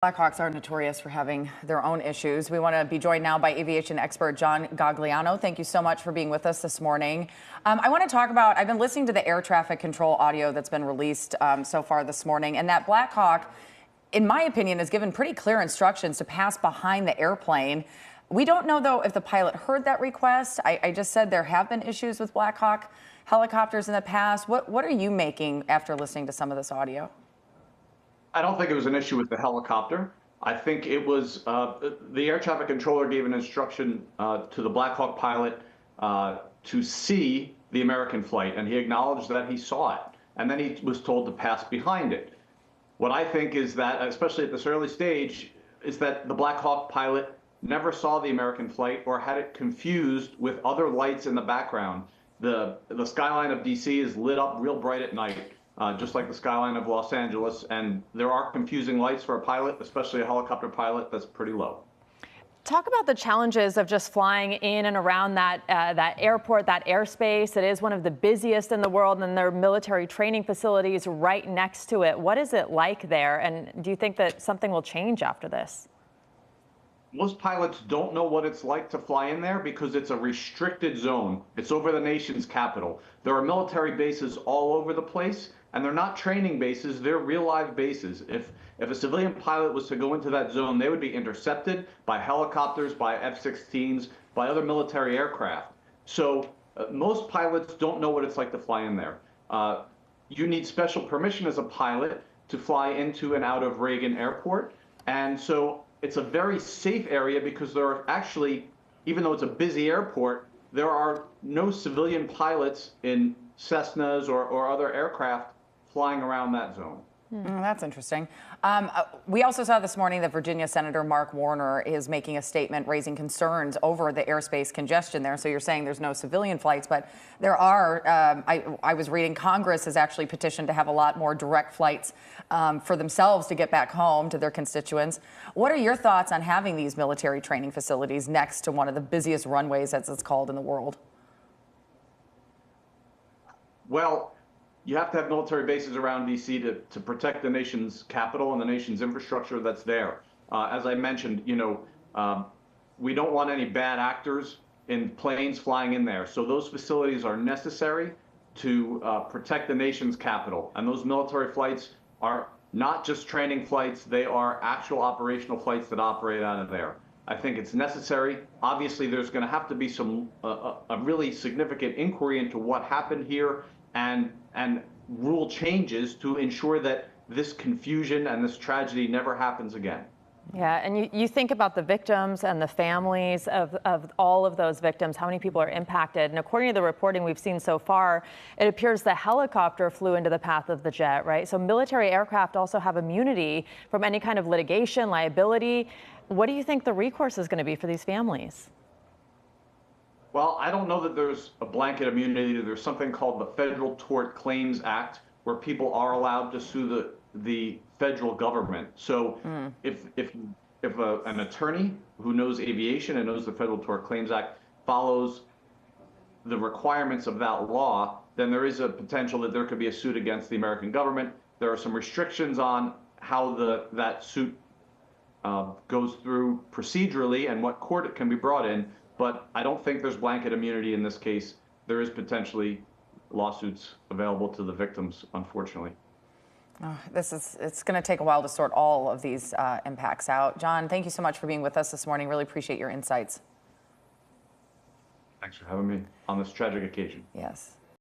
Blackhawks are notorious for having their own issues. We want to be joined now by aviation expert John Gagliano. Thank you so much for being with us this morning. I want to talk about, I've been listening to the air traffic control audio that's been released so far this morning, and that Blackhawk, in my opinion, has given pretty clear instructions to pass behind the airplane. We don't know, though, if the pilot heard that request. I just said there have been issues with Blackhawk helicopters in the past. What are you making after listening to some of this audio? I don't think it was an issue with the helicopter. I think it was the air traffic controller gave an instruction to the Black Hawk pilot to see the American flight, and he acknowledged that he saw it. And then he was told to pass behind it. What I think is that, especially at this early stage, is that the Black Hawk pilot never saw the American flight or had it confused with other lights in the background. The skyline of DC is lit up real bright at night. Just like the skyline of Los Angeles, and there are confusing lights for a pilot, especially a helicopter pilot that's pretty low. Talk about the challenges of just flying in and around that airport, that airspace. It is one of the busiest in the world, and there are military training facilities right next to it. What is it like there, and do you think that something will change after this? Most pilots don't know what it's like to fly in there because it's a restricted zone. It's over the nation's capital. There are military bases all over the place, and they're not training bases, they're real live bases. If a civilian pilot was to go into that zone, they would be intercepted by helicopters, by F-16s, by other military aircraft. So most pilots don't know what it's like to fly in there. You need special permission as a pilot to fly into and out of Regan Airport. And so it's a very safe area because there are actually, even though it's a busy airport, there are no civilian pilots in Cessnas or other aircraft flying around that zone. That's interesting. We also saw this morning that Virginia Senator Mark Warner is making a statement raising concerns over the airspace congestion there. So you're saying there's no civilian flights, but there are. I was reading Congress has actually petitioned to have a lot more direct flights for themselves to get back home to their constituents. What are your thoughts on having these military training facilities next to one of the busiest runways, as it's called, in the world? Well, you have to have military bases around DC to protect the nation's capital and the nation's infrastructure that's there. As I mentioned, we don't want any bad actors in planes flying in there. So those facilities are necessary to protect the nation's capital. And those military flights are not just training flights, they are actual operational flights that operate out of there. I think it's necessary. Obviously, there's going to have to be some a really significant inquiry into what happened here and rule changes to ensure that this confusion and this tragedy never happens again. Yeah, and you think about the victims and the families of all of those victims, how many people are impacted. And according to the reporting we've seen so far, it appears the helicopter flew into the path of the jet, right? So military aircraft also have immunity from any kind of litigation, liability. What do you think the recourse is going to be for these families? Well, I don't know that there's a blanket immunity. There's something called the Federal Tort Claims Act, where people are allowed to sue the federal government. So if an attorney who knows aviation and knows the Federal Tort Claims Act follows the requirements of that law, then there is a potential that there could be a suit against the American government. There are some restrictions on how that suit goes through procedurally and what court it can be brought in. But I don't think there's blanket immunity in this case. There is potentially lawsuits available to the victims, unfortunately. It's going to take a while to sort all of these impacts out. John, thank you so much for being with us this morning. Really appreciate your insights. Thanks for having me on this tragic occasion. Yes.